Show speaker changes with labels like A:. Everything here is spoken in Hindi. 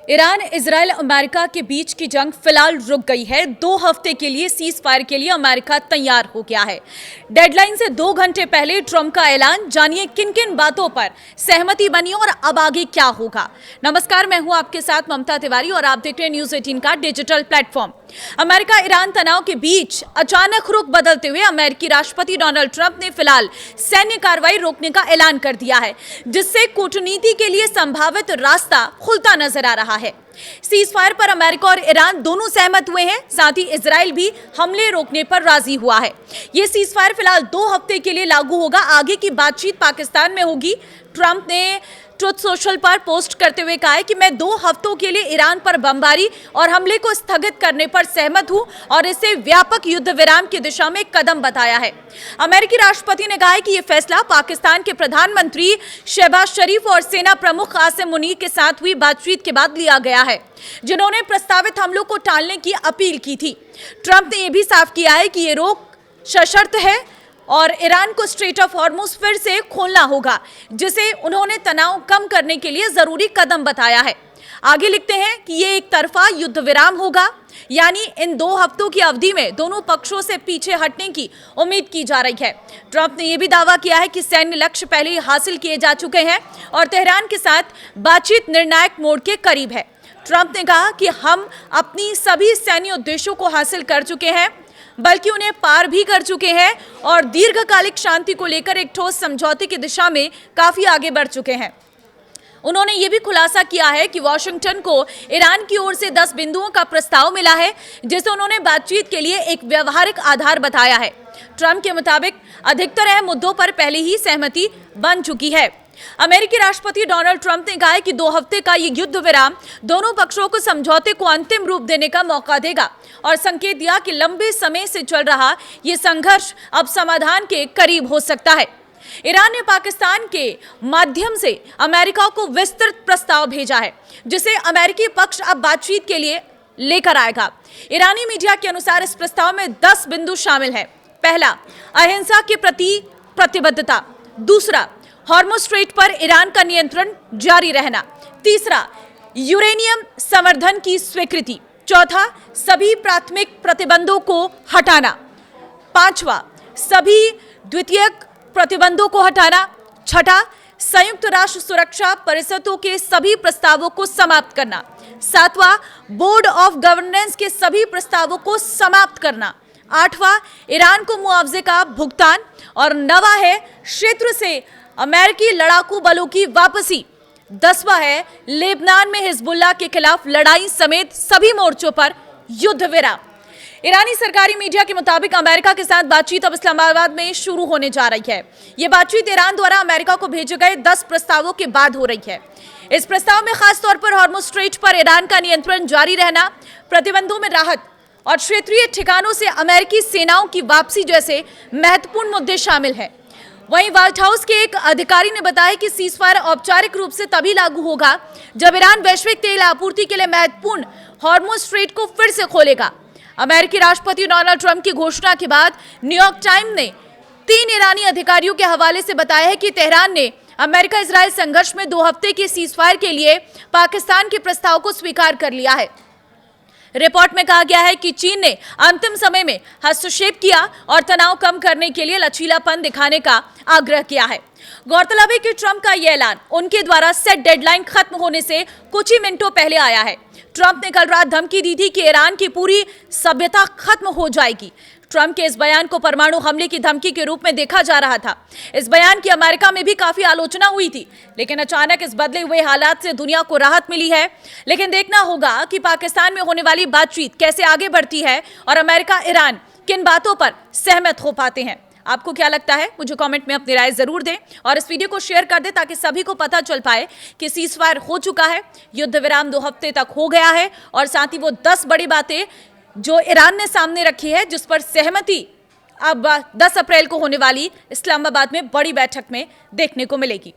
A: ईरान, इजराइल, अमेरिका के बीच की जंग फिलहाल रुक गई है। 2 हफ्ते के लिए सीज फायर के लिए अमेरिका तैयार हो गया है। डेडलाइन से 2 घंटे पहले ट्रंप का ऐलान। जानिए किन किन बातों पर सहमति बनी और अब आगे क्या होगा। नमस्कार, मैं हूं आपके साथ ममता तिवारी और आप देख रहे हैं न्यूज 18 का डिजिटल प्लेटफॉर्म। अमेरिका ईरान तनाव के बीच अचानक रुख बदलते हुए अमेरिकी राष्ट्रपति डोनाल्ड ट्रंप ने फिलहाल सैन्य कार्रवाई रोकने का ऐलान कर दिया है, जिससे कूटनीति के लिए संभावित रास्ता खुलता नजर आ रहा है। सीज फायर पर अमेरिका और ईरान दोनों सहमत हुए हैं। साथ ही इजराइल भी हमले रोकने पर राजी हुआ है। यह सीज फायर फिलहाल 2 हफ्ते के लिए लागू होगा। आगे की बातचीत पाकिस्तान में होगी। ट्रंप ने ट्रुथ सोशल पर पोस्ट करते हुए कहा है कि मैं 2 हफ्तों के लिए ईरान पर बमबारी और हमले को स्थगित करने पर सहमत हूं और इसे व्यापक युद्ध विराम की दिशा में एक कदम बताया है। अमेरिकी राष्ट्रपति ने कहा है कि यह फैसला पाकिस्तान के प्रधानमंत्री शहबाज शरीफ और सेना प्रमुख कासिम मुनीर के साथ हुई बातचीत के बाद लिया गया है, जिन्होंने प्रस्तावित हमलों को टालने की अपील की थी। ट्रंप ने यह भी साफ किया है कि यह रोक सशर्त है और ईरान को स्ट्रेट ऑफ हॉर्मुज फिर से खोलना होगा, जिसे उन्होंने तनाव कम करने के लिए जरूरी कदम बताया है। आगे लिखते हैं कि ये एक तरफा युद्ध विराम होगा, यानी इन 2 हफ्तों की अवधि में दोनों पक्षों से पीछे हटने की उम्मीद की जा रही है। ट्रंप ने यह भी दावा किया है कि सैन्य लक्ष्य पहले ही हासिल किए जा चुके हैं और तेहरान के साथ बातचीत निर्णायक मोड़ के करीब है। ट्रंप ने कहा कि हम अपनी सभी सैन्य उद्देश्यों को हासिल कर चुके हैं, बल्कि उन्हें पार भी कर चुके हैं और दीर्घकालिक शांति को लेकर एक ठोस समझौते की दिशा में काफी आगे बढ़ चुके हैं। उन्होंने ये भी खुलासा किया है कि वॉशिंगटन को ईरान की ओर से 10 बिंदुओं का प्रस्ताव मिला है, जिसे उन्होंने बातचीत के लिए एक व्यवहारिक आधार बताया है। ट्रंप के मुताबिक अधिकतर अहम मुद्दों पर पहले ही सहमति बन चुकी है। अमेरिकी राष्ट्रपति डोनाल्ड ट्रंप ने कहा है कि 2 हफ्ते का ये युद्ध विराम दोनों पक्षों को समझौते को अंतिम रूप देने का मौका देगा और संकेत दिया कि लंबे समय से चल रहा ये संघर्ष अब समाधान के करीब हो सकता है। ईरान ने पाकिस्तान के माध्यम से अमेरिका को विस्तृत प्रस्ताव भेजा है, जिसे अमेरिकी पक्ष अब बातचीत के लिए लेकर आएगा। ईरानी मीडिया के अनुसार इस प्रस्ताव में 10 बिंदु शामिल हैं। पहला, अहिंसा के प्रति प्रतिबद्धता। दूसरा, हॉर्मुज स्ट्रेट पर ईरान का नियंत्रण जारी रहना। तीसरा, यूरेनियम संवर्धन की स्वीकृति। चौथा, सभी प्राथमिक प्रतिबंधों को हटाना। पांचवा, सभी द्वितीयक प्रतिबंधों को हटाना। छठा, संयुक्त राष्ट्र सुरक्षा परिषदों के सभी प्रस्तावों को समाप्त करना। सातवां, बोर्ड ऑफ गवर्नेंस के सभी प्रस्तावों को समाप्त करना। आठवां, ईरान को मुआवजे का भुगतान। और 9वां है क्षेत्र से अमेरिकी लड़ाकू बलों की वापसी। 10वां है लेबनान में हिजबुल्लाह के खिलाफ लड़ाई समेत सभी मोर्चों पर युद्ध विराम। ईरानी सरकारी मीडिया के मुताबिक अमेरिका के साथ बातचीत अब इस्लामाबाद में शुरू होने जा रही है। यह बातचीत ईरान द्वारा अमेरिका को भेजे गए 10 प्रस्तावों के बाद हो रही है। इस प्रस्ताव में खास तौर पर हॉर्मुज स्ट्रेट पर ईरान का नियंत्रण जारी रहना, प्रतिबंधों में राहत और क्षेत्रीय ठिकानों से अमेरिकी सेनाओं की वापसी जैसे महत्वपूर्ण मुद्दे शामिल हैं। वहीं व्हाइट हाउस के एक अधिकारी ने बताया कि सीज फायर औपचारिक रूप से तभी लागू होगा जब ईरान वैश्विक तेल आपूर्ति के लिए महत्वपूर्ण हॉर्मुज स्ट्रेट को फिर से खोलेगा। अमेरिकी राष्ट्रपति डोनाल्ड ट्रंप की घोषणा के बाद न्यूयॉर्क टाइम्स ने 3 ईरानी अधिकारियों के हवाले से बताया है कि तेहरान ने अमेरिका इजराइल संघर्ष में 2 हफ्ते के सीज फायर के लिए पाकिस्तान के प्रस्ताव को स्वीकार कर लिया है। रिपोर्ट में कहा गया है कि चीन ने अंतिम समय में हस्तक्षेप किया और तनाव कम करने के लिए लचीलापन दिखाने का आग्रह किया है। गौरतलब है कि ट्रंप का यह ऐलान उनके द्वारा सेट डेडलाइन खत्म होने से कुछ ही मिनटों पहले आया है। ट्रंप ने कल रात धमकी दी थी कि ईरान की पूरी सभ्यता खत्म हो जाएगी। ट्रंप के इस बयान को परमाणु हमले की धमकी के रूप में देखा जा रहा था। इस बयान की अमेरिका में भी काफी आलोचना हुई थी, लेकिन अचानक इस बदले हुए हालात से दुनिया को राहत मिली है। लेकिन देखना होगा कि पाकिस्तान में होने वाली बातचीत कैसे आगे बढ़ती है और अमेरिका ईरान किन बातों पर सहमत हो पाते हैं। आपको क्या लगता है? मुझे कमेंट में अपनी राय जरूर दें और इस वीडियो को शेयर कर दें ताकि सभी को पता चल पाए कि सीज फायर हो चुका है, युद्ध विराम 2 हफ्ते तक हो गया है और साथ ही वो 10 बड़ी बातें जो ईरान ने सामने रखी है, जिस पर सहमति अब 10 अप्रैल को होने वाली इस्लामाबाद में बड़ी बैठक में देखने को मिलेगी।